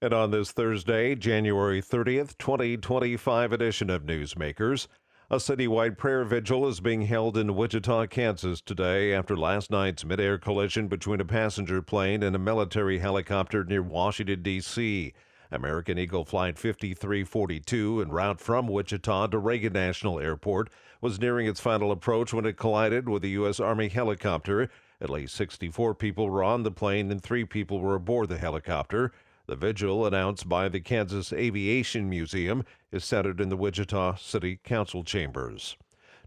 And on this Thursday, January 30th, 2025 edition of Newsmakers, a citywide prayer vigil is being held in Wichita, Kansas today after last night's mid-air collision between a passenger plane and a military helicopter near Washington, D.C. American Eagle Flight 5342 en route from Wichita to Reagan National Airport was nearing its final approach when it collided with a U.S. Army helicopter. At least 64 people were on the plane and 3 people were aboard the helicopter. The vigil, announced by the Kansas Aviation Museum, is centered in the Wichita City Council chambers.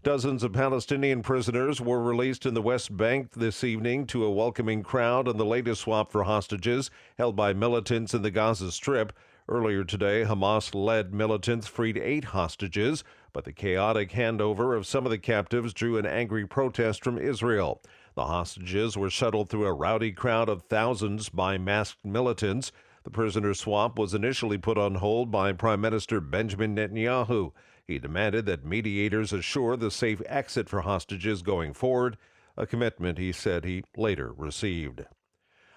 Dozens of Palestinian prisoners were released in the West Bank this evening to a welcoming crowd on the latest swap for hostages held by militants in the Gaza Strip. Earlier today, Hamas-led militants freed 8 hostages, but the chaotic handover of some of the captives drew an angry protest from Israel. The hostages were shuttled through a rowdy crowd of thousands by masked militants. The prisoner swap was initially put on hold by Prime Minister Benjamin Netanyahu. He demanded that mediators assure the safe exit for hostages going forward, a commitment he said he later received.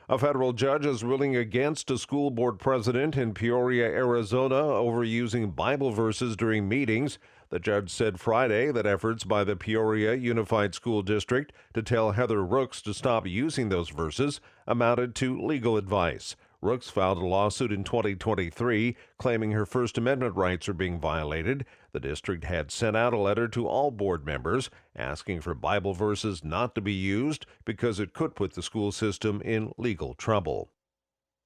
A federal judge is ruling against a school board president in Peoria, Arizona, over using Bible verses during meetings. The judge said Friday that efforts by the Peoria Unified School District to tell Heather Rooks to stop using those verses amounted to legal advice. Rooks filed a lawsuit in 2023 claiming her First Amendment rights are being violated. The district had sent out a letter to all board members asking for Bible verses not to be used because it could put the school system in legal trouble.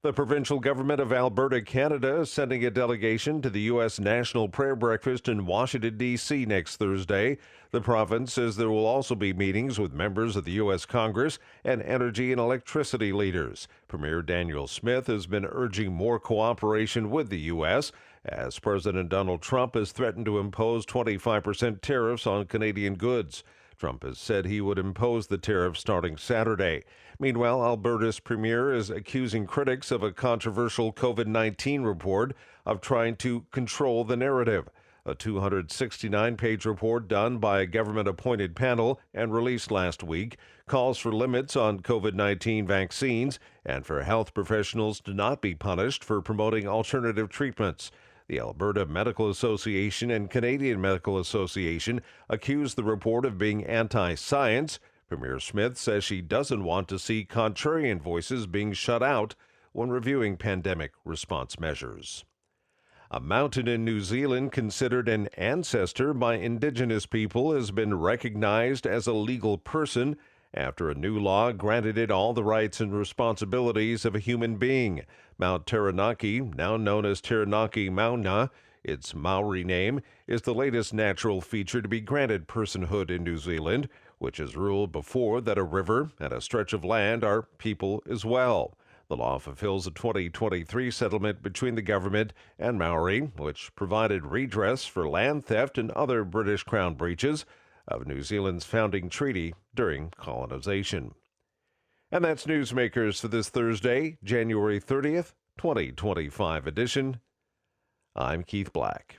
The provincial government of Alberta, Canada, is sending a delegation to the U.S. National Prayer Breakfast in Washington, D.C. next Thursday. The province says there will also be meetings with members of the U.S. Congress and energy and electricity leaders. Premier Daniel Smith has been urging more cooperation with the U.S. as President Donald Trump has threatened to impose 25% tariffs on Canadian goods. Trump has said he would impose the tariff starting Saturday. Meanwhile, Alberta's premier is accusing critics of a controversial COVID-19 report of trying to control the narrative. A 269-page report done by a government-appointed panel and released last week calls for limits on COVID-19 vaccines and for health professionals to not be punished for promoting alternative treatments. The Alberta Medical Association and Canadian Medical Association accused the report of being anti-science. Premier Smith says she doesn't want to see contrarian voices being shut out when reviewing pandemic response measures. A mountain in New Zealand considered an ancestor by Indigenous people has been recognized as a legal person after a new law granted it all the rights and responsibilities of a human being. Mount Taranaki, now known as Taranaki Mauna, its Maori name, is the latest natural feature to be granted personhood in New Zealand, which has ruled before that a river and a stretch of land are people as well. The law fulfills a 2023 settlement between the government and Maori, which provided redress for land theft and other British Crown breaches of New Zealand's founding treaty during colonization. And that's Newsmakers for this Thursday, January 30th, 2025 edition. I'm Keith Black.